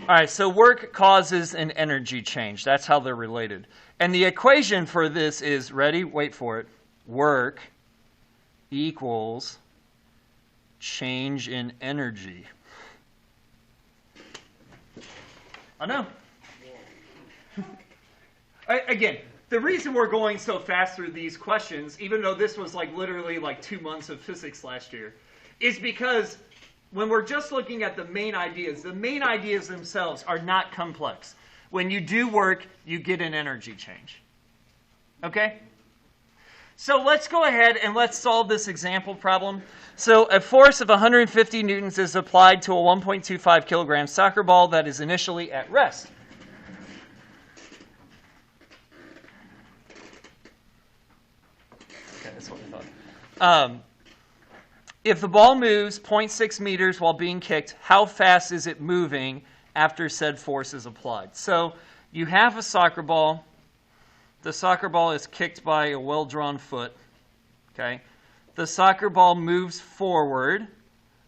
All right, so work causes an energy change. That's how they're related. And the equation for this is, ready? Wait for it. Work equals change in energy. I know. Again, the reason we're going so fast through these questions, even though this was like literally like 2 months of physics last year, is because when we're just looking at the main ideas themselves are not complex. When you do work, you get an energy change. Okay? So let's go ahead and let's solve this example problem. So a force of 150 newtons is applied to a 1.25 kilogram soccer ball that is initially at rest. Okay, that's what I thought. If the ball moves 0.6 meters while being kicked, how fast is it moving after said force is applied? So you have a soccer ball. The soccer ball is kicked by a well-drawn foot. Okay. The soccer ball moves forward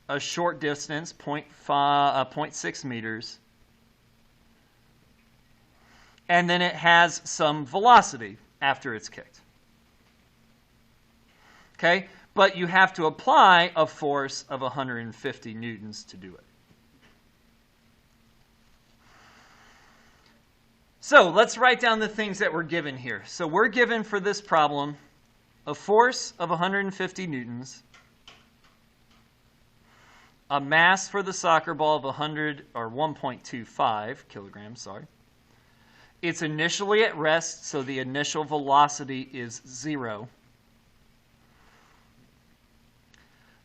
a short distance, 0.6 meters. And then it has some velocity after it's kicked. Okay. But you have to apply a force of 150 newtons to do it. So let's write down the things that we're given here. So we're given for this problem a force of 150 newtons, a mass for the soccer ball of 1.25 kilograms, sorry. It's initially at rest, so the initial velocity is 0.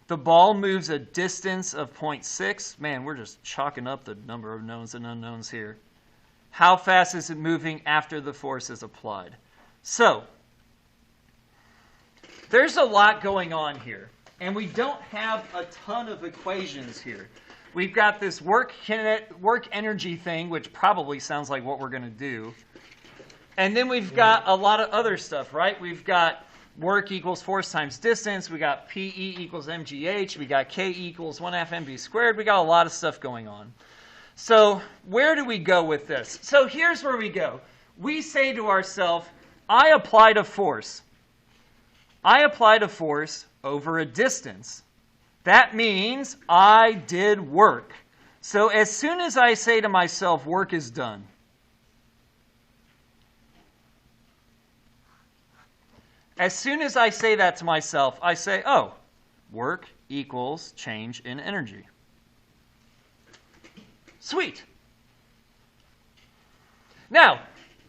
The ball moves a distance of 0.6. Man, we're just chalking up the number of knowns and unknowns here. How fast is it moving after the force is applied? So, there's a lot going on here, and we don't have a ton of equations here. We've got this work energy thing, which probably sounds like what we're going to do. And then we've got a lot of other stuff, right? We've got work equals force times distance. We got PE equals mgh. We got K equals 1/2 mv squared. We got a lot of stuff going on. So where do we go with this? So here's where we go. We say to ourselves, I applied a force. I applied a force over a distance. That means I did work. So as soon as I say to myself, work is done, as soon as I say that to myself, I say, oh, work equals change in energy. Sweet. Now,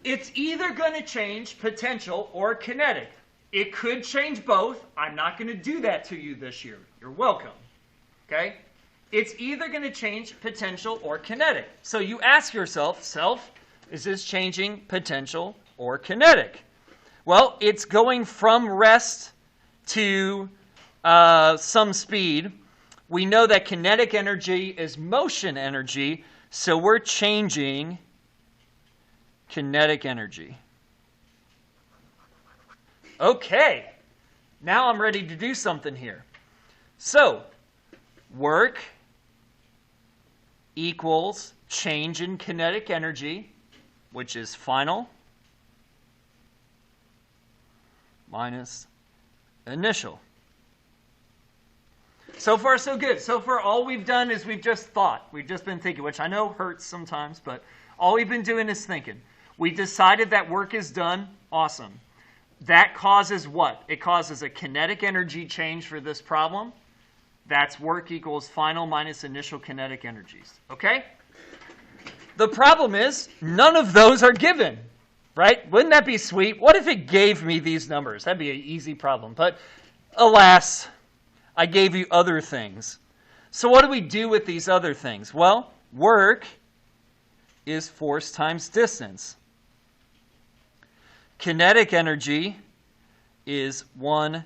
it's either going to change potential or kinetic. It could change both. I'm not going to do that to you this year. You're welcome. Okay? It's either going to change potential or kinetic. So you ask yourself, is this changing potential or kinetic? Well, it's going from rest to some speed. We know that kinetic energy is motion energy, so we're changing kinetic energy. Okay, now I'm ready to do something here. So, work equals change in kinetic energy, which is final, minus initial. So far, so good. So far, all we've done is we've just thought. We've just been thinking, which I know hurts sometimes, but all we've been doing is thinking. We decided that work is done. Awesome. That causes what? It causes a kinetic energy change for this problem. That's work equals final minus initial kinetic energies. Okay? The problem is none of those are given. Right? Wouldn't that be sweet? What if it gave me these numbers? That'd be an easy problem. But alas, I gave you other things. So what do we do with these other things? Well, work is force times distance. Kinetic energy is 1/2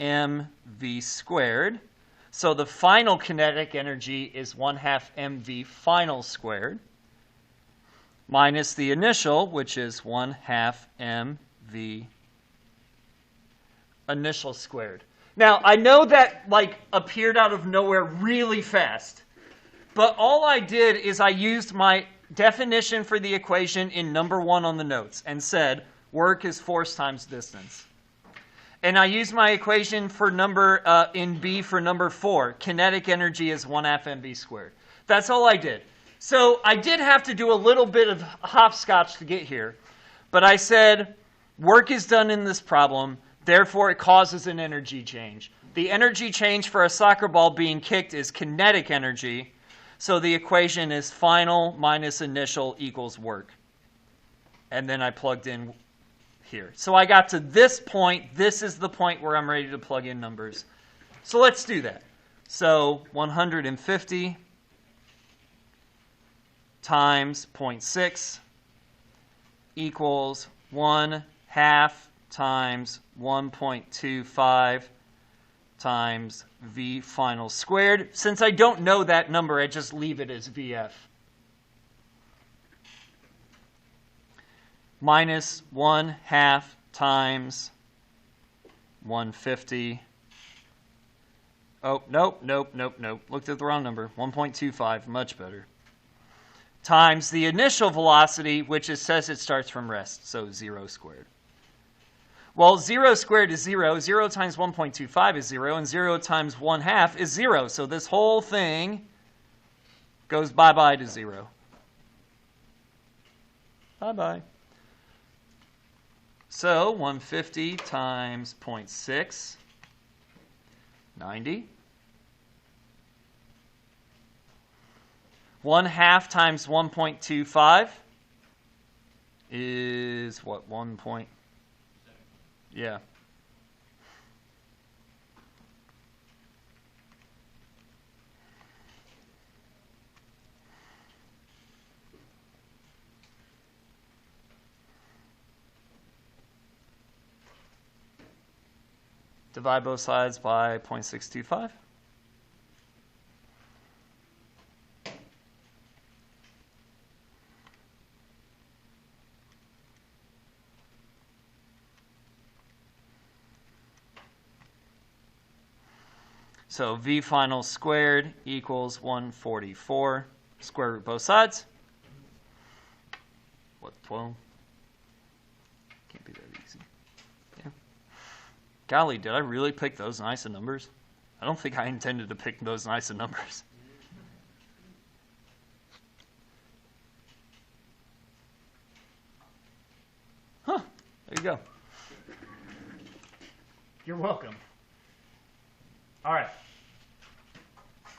mv squared. So the final kinetic energy is 1/2 mv final squared. Minus the initial, which is 1/2 mv initial squared. Now, I know that appeared out of nowhere really fast. But all I did is I used my definition for the equation in number 1 on the notes and said work is force times distance. And I used my equation for in B for number 4. Kinetic energy is 1/2 mv squared. That's all I did. So I did have to do a little bit of hopscotch to get here. But I said work is done in this problem, therefore it causes an energy change. The energy change for a soccer ball being kicked is kinetic energy. So the equation is final minus initial equals work. And then I plugged in here. So I got to this point. This is the point where I'm ready to plug in numbers. So let's do that. So 150 times 0.6 equals 1/2 times 1.25 times V final squared. Since I don't know that number, I just leave it as VF. Minus 1/2 times 150. Oh, nope. Looked at the wrong number. 1.25, much better. Times the initial velocity, which it says it starts from rest, so 0 squared. Well, 0 squared is 0. 0 times 1.25 is 0, and 0 times 1/2 is 0. So this whole thing goes bye-bye to 0. Bye-bye. So 150 times 0.6, 90. 1/2 times 1.25 is what? 1 point. Yeah. Divide both sides by 0.625. So V final squared equals 144. Square root both sides. What, 12? Can't be that easy. Yeah. Golly, did I really pick those nice of numbers? I don't think I intended to pick those nice of numbers. Huh, there you go. You're welcome. All right.